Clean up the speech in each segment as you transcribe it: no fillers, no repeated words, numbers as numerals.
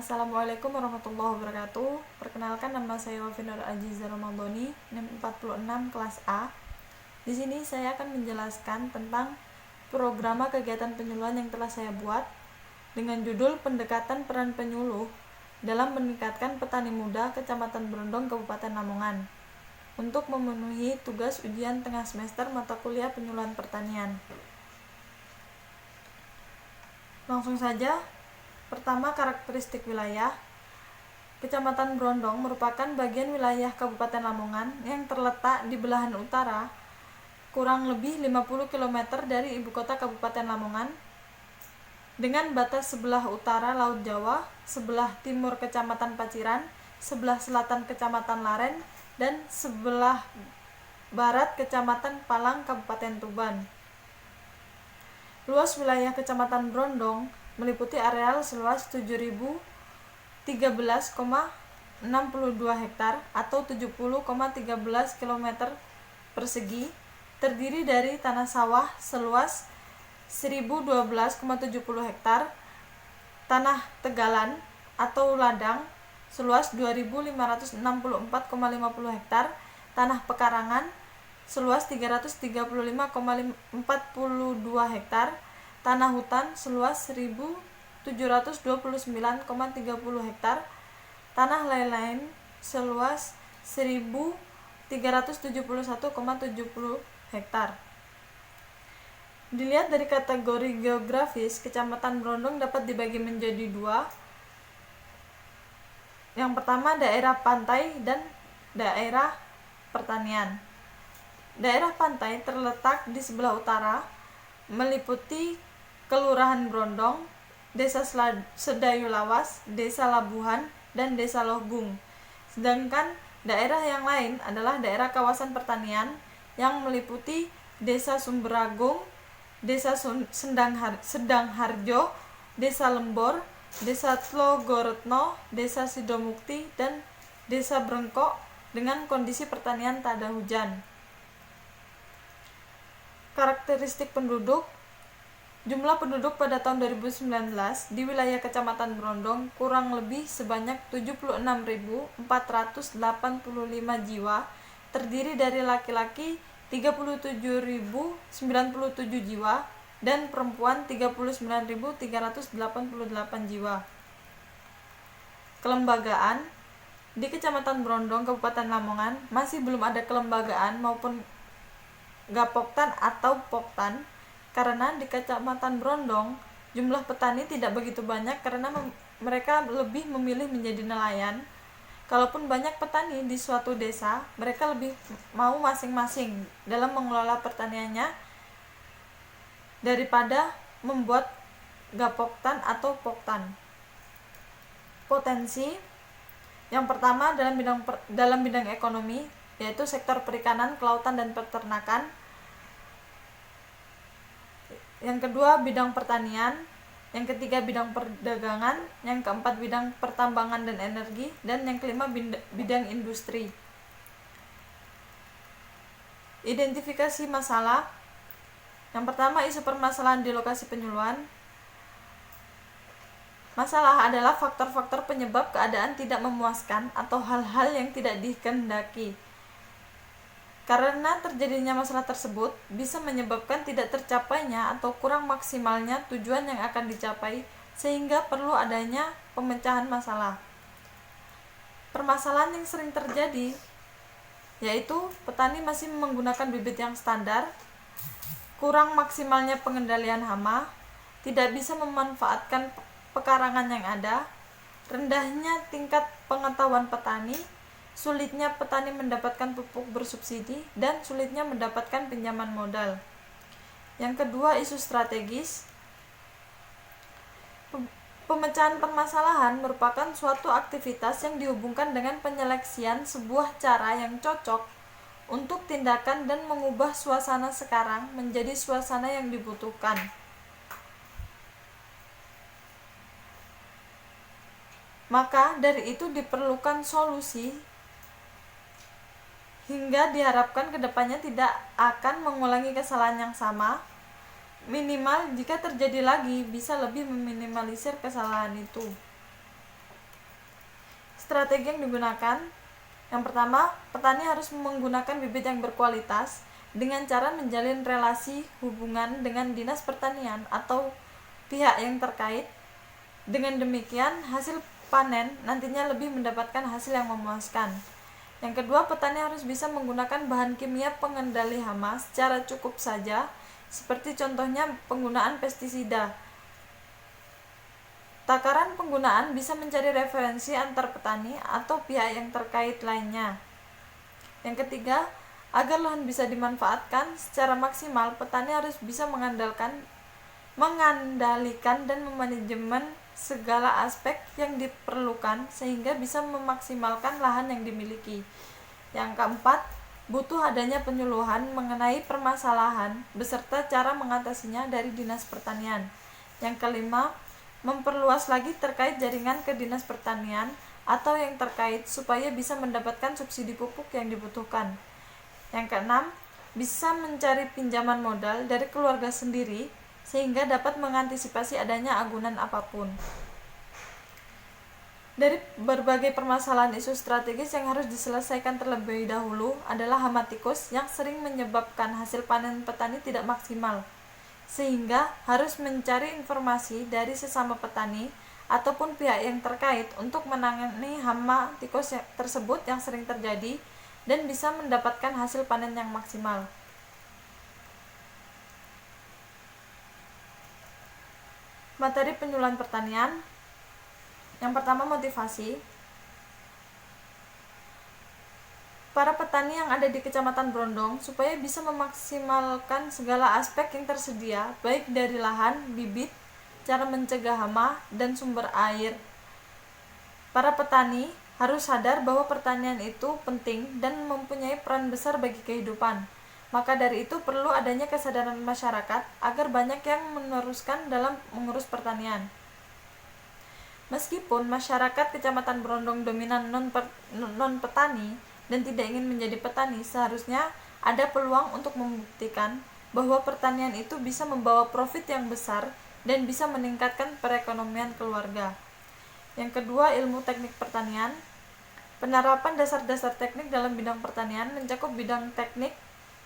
Assalamualaikum warahmatullahi wabarakatuh. Perkenalkan, nama saya Wafi Nur Aziza Ramadhani, NIM 46 kelas A. Di sini saya akan menjelaskan tentang program kegiatan penyuluhan yang telah saya buat dengan judul Pendekatan Peran Penyuluh dalam meningkatkan petani muda Kecamatan Brondong, Kabupaten Lamongan untuk memenuhi tugas ujian tengah semester mata kuliah penyuluhan pertanian. Langsung saja. Pertama, karakteristik wilayah. Kecamatan Brondong merupakan bagian wilayah Kabupaten Lamongan yang terletak di belahan utara, kurang lebih 50 km dari ibu kota Kabupaten Lamongan, dengan batas sebelah utara Laut Jawa, sebelah timur Kecamatan Paciran, sebelah selatan Kecamatan Laren, dan sebelah barat Kecamatan Palang, Kabupaten Tuban. Luas wilayah Kecamatan Brondong meliputi areal seluas 7.013,62 hektar atau 70,13 km persegi, terdiri dari tanah sawah seluas 1.012,70 hektar, tanah tegalan atau ladang seluas 2.564,50 hektar, tanah pekarangan seluas 335,42 hektar, tanah hutan seluas 1.729,30 hektar, tanah lain-lain seluas 1.371,70 hektar. Dilihat dari kategori geografis, Kecamatan Brondong dapat dibagi menjadi dua. Yang pertama, daerah pantai dan daerah pertanian. Daerah pantai terletak di sebelah utara, meliputi Kelurahan Brondong, Desa Sedayu Lawas, Desa Labuhan, dan Desa Lohgung. Sedangkan daerah yang lain adalah daerah kawasan pertanian yang meliputi Desa Sumberagung, Desa Sedang Harjo, Desa Lembor, Desa Tlogoretno, Desa Sidomukti, dan Desa Brengkok dengan kondisi pertanian tak ada hujan. Karakteristik penduduk. Jumlah penduduk pada tahun 2019 di wilayah Kecamatan Brondong kurang lebih sebanyak 76.485 jiwa, terdiri dari laki-laki 37.097 jiwa dan perempuan 39.388 jiwa. Kelembagaan. Di Kecamatan Brondong, Kabupaten Lamongan masih belum ada kelembagaan maupun gapoktan atau poktan, karena di Kecamatan Brondong jumlah petani tidak begitu banyak karena mereka lebih memilih menjadi nelayan. Kalaupun banyak petani di suatu desa, mereka lebih mau masing-masing dalam mengelola pertaniannya daripada membuat gapoktan atau poktan. Potensi. Yang pertama, dalam bidang ekonomi, yaitu sektor perikanan, kelautan, dan peternakan. Yang kedua, bidang pertanian. Yang ketiga, bidang perdagangan. Yang keempat, bidang pertambangan dan energi. Dan yang kelima, bidang industri. Identifikasi masalah. Yang pertama, isu permasalahan di lokasi penyuluhan. Masalah adalah faktor-faktor penyebab keadaan tidak memuaskan atau hal-hal yang tidak dikehendaki. Karena terjadinya masalah tersebut bisa menyebabkan tidak tercapainya atau kurang maksimalnya tujuan yang akan dicapai, sehingga perlu adanya pemecahan masalah. Permasalahan yang sering terjadi yaitu petani masih menggunakan bibit yang standar, kurang maksimalnya pengendalian hama, tidak bisa memanfaatkan pekarangan yang ada, rendahnya tingkat pengetahuan petani, sulitnya petani mendapatkan pupuk bersubsidi, dan sulitnya mendapatkan pinjaman modal. Yang kedua, isu strategis. Pemecahan permasalahan merupakan suatu aktivitas yang dihubungkan dengan penyeleksian sebuah cara yang cocok untuk tindakan dan mengubah suasana sekarang menjadi suasana yang dibutuhkan. Maka dari itu diperlukan solusi hingga diharapkan kedepannya tidak akan mengulangi kesalahan yang sama. Minimal jika terjadi lagi bisa lebih meminimalisir kesalahan itu. strategi yang digunakan. Yang pertama, petani harus menggunakan bibit yang berkualitas dengan cara menjalin relasi hubungan dengan dinas pertanian atau pihak yang terkait. Dengan demikian, hasil panen nantinya lebih mendapatkan hasil yang memuaskan. Yang kedua, petani harus bisa menggunakan bahan kimia pengendali hama secara cukup saja, seperti contohnya penggunaan pestisida. Takaran penggunaan bisa mencari referensi antar petani atau pihak yang terkait lainnya. Yang ketiga, agar lahan bisa dimanfaatkan secara maksimal, petani harus bisa mengandalkan mengendalikan dan memanajemen segala aspek yang diperlukan sehingga bisa memaksimalkan lahan yang dimiliki. Yang keempat, butuh adanya penyuluhan mengenai permasalahan beserta cara mengatasinya dari Dinas Pertanian. Yang kelima, memperluas lagi terkait jaringan ke Dinas Pertanian atau yang terkait supaya bisa mendapatkan subsidi pupuk yang dibutuhkan. Yang keenam, bisa mencari pinjaman modal dari keluarga sendiri sehingga dapat mengantisipasi adanya agunan apapun. Dari berbagai permasalahan isu strategis yang harus diselesaikan terlebih dahulu adalah hama tikus yang sering menyebabkan hasil panen petani tidak maksimal, sehingga harus mencari informasi dari sesama petani ataupun pihak yang terkait untuk menangani hama tikus tersebut yang sering terjadi dan bisa mendapatkan hasil panen yang maksimal. Materi penyuluhan pertanian. Yang pertama, motivasi. Para petani yang ada di Kecamatan Brondong supaya bisa memaksimalkan segala aspek yang tersedia, baik dari lahan, bibit, cara mencegah hama, dan sumber air. Para petani harus sadar bahwa pertanian itu penting dan mempunyai peran besar bagi kehidupan. Maka dari itu perlu adanya kesadaran masyarakat agar banyak yang meneruskan dalam mengurus pertanian. Meskipun masyarakat Kecamatan Brondong dominan non-petani dan tidak ingin menjadi petani, seharusnya ada peluang untuk membuktikan bahwa pertanian itu bisa membawa profit yang besar dan bisa meningkatkan perekonomian keluarga. Yang kedua, ilmu teknik pertanian. Penerapan dasar-dasar teknik dalam bidang pertanian mencakup bidang teknik,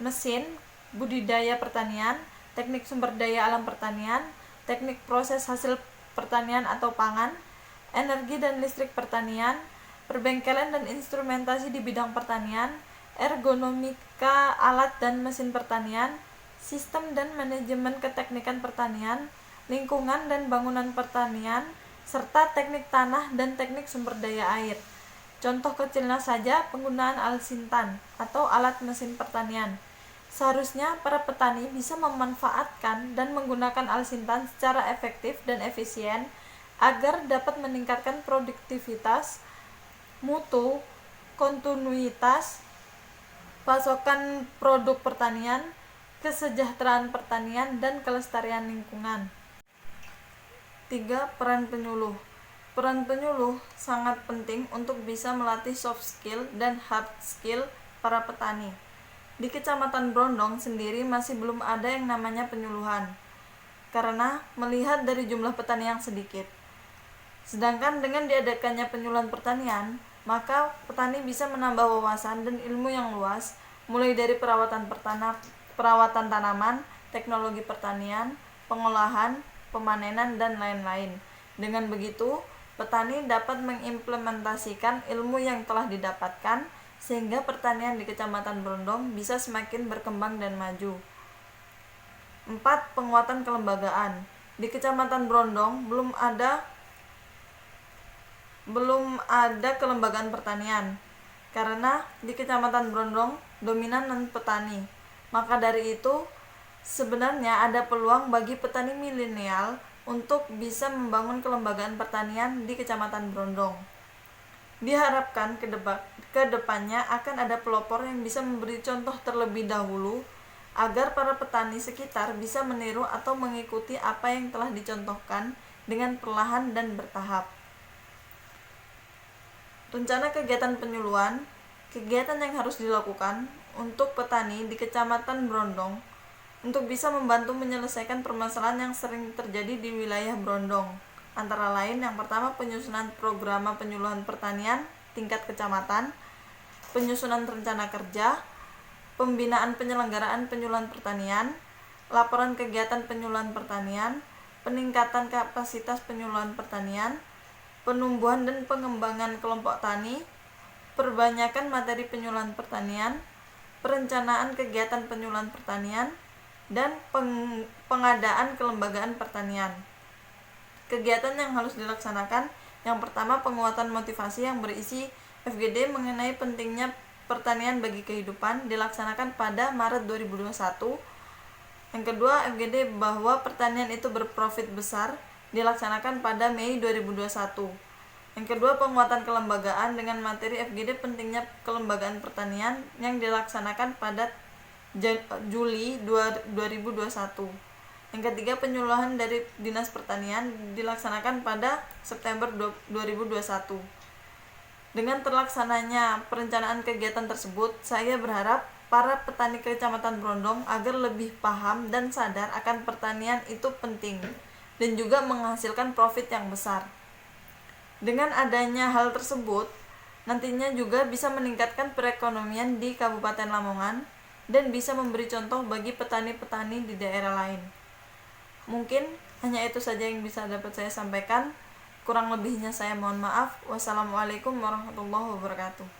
mesin, budidaya pertanian, teknik sumber daya alam pertanian, teknik proses hasil pertanian atau pangan, energi dan listrik pertanian, perbengkelan dan instrumentasi di bidang pertanian, ergonomika alat dan mesin pertanian, sistem dan manajemen keteknikan pertanian, lingkungan dan bangunan pertanian, serta teknik tanah dan teknik sumber daya air. Contoh kecilnya saja penggunaan alsintan atau alat mesin pertanian. Seharusnya para petani bisa memanfaatkan dan menggunakan alsintan secara efektif dan efisien agar dapat meningkatkan produktivitas, mutu, kontinuitas, pasokan produk pertanian, kesejahteraan pertanian, dan kelestarian lingkungan. 3. Peran penyuluh. Peran penyuluh sangat penting untuk bisa melatih soft skill dan hard skill para petani. Di Kecamatan Brondong sendiri masih belum ada yang namanya penyuluhan, karena melihat dari jumlah petani yang sedikit. Sedangkan dengan diadakannya penyuluhan pertanian, maka petani bisa menambah wawasan dan ilmu yang luas, mulai dari perawatan tanaman, teknologi pertanian, pengolahan, pemanenan, dan lain-lain. Dengan begitu, petani dapat mengimplementasikan ilmu yang telah didapatkan, sehingga pertanian di Kecamatan Brondong bisa semakin berkembang dan maju. 4. Penguatan kelembagaan. Di Kecamatan Brondong belum ada kelembagaan pertanian, karena di Kecamatan Brondong dominan non-petani. Maka dari itu, sebenarnya ada peluang bagi petani milenial untuk bisa membangun kelembagaan pertanian di Kecamatan Brondong. Diharapkan ke depannya akan ada pelopor yang bisa memberi contoh terlebih dahulu agar para petani sekitar bisa meniru atau mengikuti apa yang telah dicontohkan dengan perlahan dan bertahap. Rencana kegiatan penyuluhan. Kegiatan yang harus dilakukan untuk petani di Kecamatan Brondong untuk bisa membantu menyelesaikan permasalahan yang sering terjadi di wilayah Brondong antara lain yang pertama penyusunan program penyuluhan pertanian tingkat kecamatan, penyusunan rencana kerja, pembinaan penyelenggaraan penyuluhan pertanian, laporan kegiatan penyuluhan pertanian, peningkatan kapasitas penyuluhan pertanian, penumbuhan dan pengembangan kelompok tani, perbanyakan materi penyuluhan pertanian, perencanaan kegiatan penyuluhan pertanian, dan pengadaan kelembagaan pertanian. Kegiatan yang harus dilaksanakan, yang pertama penguatan motivasi yang berisi FGD mengenai pentingnya pertanian bagi kehidupan dilaksanakan pada Maret 2021. Yang kedua, FGD bahwa pertanian itu berprofit besar dilaksanakan pada Mei 2021. Yang kedua, penguatan kelembagaan dengan materi FGD pentingnya kelembagaan pertanian yang dilaksanakan pada Juli 2021. Yang ketiga, penyuluhan dari Dinas Pertanian dilaksanakan pada September 2021. Dengan terlaksananya perencanaan kegiatan tersebut, saya berharap para petani Kecamatan Brondong agar lebih paham dan sadar akan pertanian itu penting dan juga menghasilkan profit yang besar. Dengan adanya hal tersebut, nantinya juga bisa meningkatkan perekonomian di Kabupaten Lamongan dan bisa memberi contoh bagi petani-petani di daerah lain. Mungkin hanya itu saja yang bisa dapat saya sampaikan. Kurang lebihnya saya mohon maaf. Wassalamualaikum warahmatullahi wabarakatuh.